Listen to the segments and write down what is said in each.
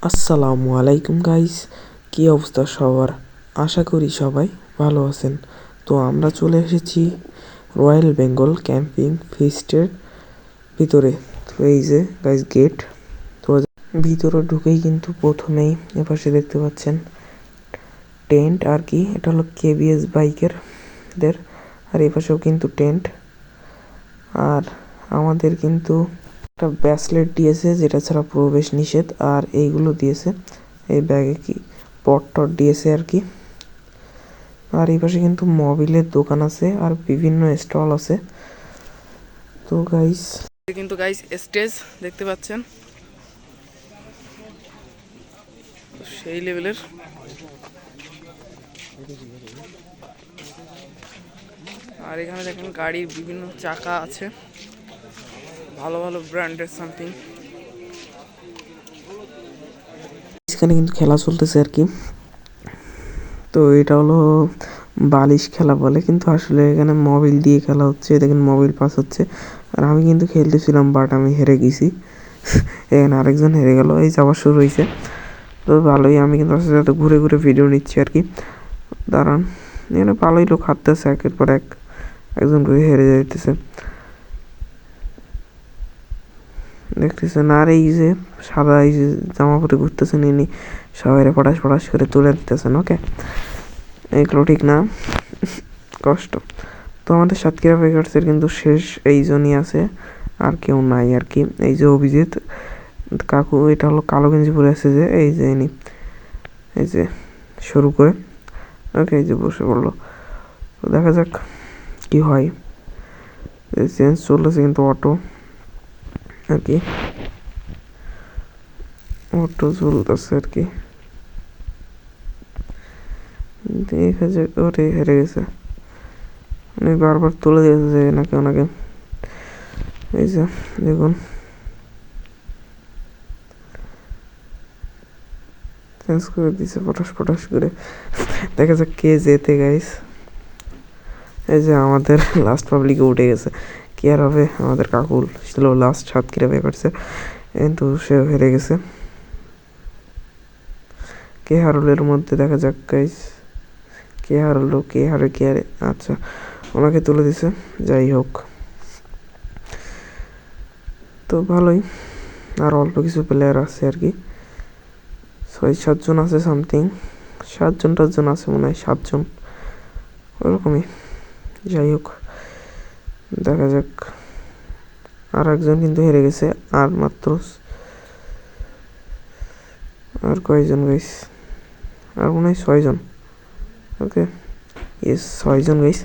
আসসালামু আলাইকুম গাইস, কী অবস্থা সবার? আশা করি সবাই ভালো আছেন। তো আমরা চলে এসেছি রয়্যাল বেঙ্গল ক্যাম্পিং ফিস্টের ভিতরে। তো এই যে গাইস গেট। তো ভিতরে ঢুকেই কিন্তু প্রথমেই এপাশে দেখতে পাচ্ছেন টেন্ট আর কি, এটা হলো কেবিএস বাইকের দের। আর এপাশেও কিন্তু টেন্ট, আর আমাদের কিন্তু একটা ব্রেসলেট দিয়েছে যেটা ছাড়া প্রবেশ নিষেধ, আর এইগুলো দিয়েছে এই ব্যাগে কি পট দিয়েছে আর কি। আর এই পাশে কিন্তু মোবিলের দোকান আছে আর বিভিন্ন স্টল আছে। তো গাইস কিন্তু গাইস স্টেজ দেখতে পাচ্ছেন সেই লেভেলের। আর এখানে দেখেন গাড়ির বিভিন্ন চাকা আছে, ভালো ভালো ব্র্যান্ডের সামথিং। এখানে কিন্তু খেলা চলতেছে আর কি। তো এটা হলো বালিশ খেলা বলে, কিন্তু আসলে এখানে মোবিল দিয়ে খেলা হচ্ছে। দেখেন মোবিল পাস হচ্ছে, আর আমি কিন্তু খেলতেছিলাম বাট আমি হেরে গেছি। এখানে আরেকজন হেরে গেল, এই যাওয়া শুরু হয়েছে। তো ভালোই, আমি কিন্তু আস্তে আস্তে ঘুরে ঘুরে ভিডিও নিচ্ছি আর কি। দাঁড়ান, এখানে ভালোই লোক হাঁটতেছে একের পর এক, একজন করে হেরে যাইতেছে দেখতেছেন। আর এই যে সাদা এই যে জামা পরে ঘুরতেছেন ইনি, সবাই ফটাস ফটাস করে তুলে দিতেছেন। ওকে, এগুলো ঠিক না, কষ্ট। তো আমাদের সাতক্ষীরা বেকার্সের কিন্তু শেষ এই জনই আছে, আর কেউ নাই আর কি। এই যে অভিজিৎ কাকু, এটা হলো কালো গেঞ্জি পরে আছে যে, এই যে ইনি, এই যে শুরু করে। ওকে, এই যে বসে পড়লো। তো দেখা যাক কি হয়। চেঞ্জ চলতেছে কিন্তু অটো আর কি, অটো চলতেছে আর কি। দেখা যাক। ওরে হেরে গেছে, উনি বারবার তুলে দিয়েছে নাকি ওনাকে। এই যে দেখুন, চেঞ্জ করে দিছে পটাশ পটাশ করে। দেখা যাক কে যেতে গাইস। এই যে আমাদের লাস্ট পাবলিকে উঠে গেছে, কি আর হবে। আমাদের কাকুল ছিল লাস্ট সাতক্ষীরা বেকারসে, কিন্তু সে হেরে গেছে। কে হারলো এর মধ্যে, দেখা যাক গাইস কে হারলো, কে হারে কে হারে। আচ্ছা, ওনাকে তুলে দিছে, যাই হোক। তো ভালোই, আর অল্প কিছু প্লেয়ার আছে আর কি, 6-7 জন আছে সামথিং, 7-8 জন আছে মনে হয়, 7 জন ওরকমই। যাই হোক, দেখা যাক। আর একজন কিন্তু হেরে গেছে, আর মাত্র আর কয়জন গাইস, আর মনে হয় 6 জন। ওকে, ইয়েস 6 জন গাইস।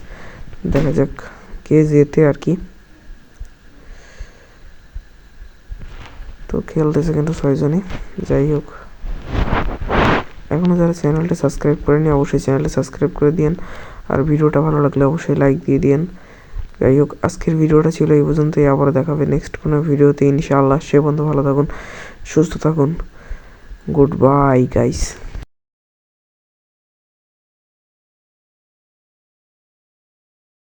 দেখা যাক কে জেতে আর কি। তো খেলতেছে কিন্তু 6 জনই, যাই হোক। এখনও যারা চ্যানেলটা সাবস্ক্রাইব করেনি অবশ্যই চ্যানেলটা সাবস্ক্রাইব করে দিন, আর ভিডিওটা ভালো লাগলে অবশ্যই লাইক দিয়ে দিন। যাই হোক, আজকের ভিডিওটা ছিল এই পর্যন্তই। আবার দেখা হবে নেক্সট কোনো ভিডিওতে ইনশাআল্লাহ। সে পর্যন্ত ভালো থাকুন, সুস্থ থাকুন। Good bye guys.